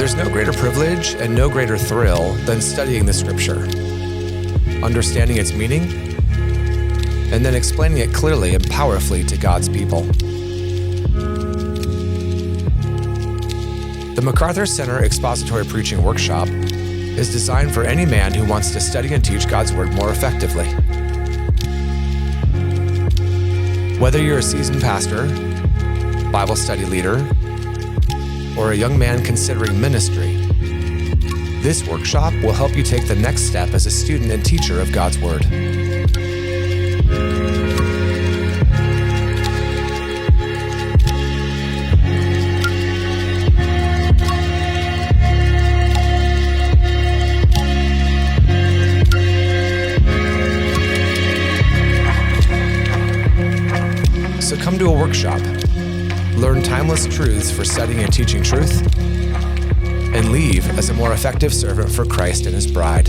There's no greater privilege and no greater thrill than studying the Scripture, understanding its meaning, and then explaining it clearly and powerfully to God's people. The MacArthur Center Expository Preaching Workshop is designed for any man who wants to study and teach God's Word more effectively. Whether you're a seasoned pastor, Bible study leader, or a young man considering ministry, this workshop will help you take the next step as a student and teacher of God's Word. So come to a workshop, learn timeless truths for studying and teaching truth, and leave as a more effective servant for Christ and His bride.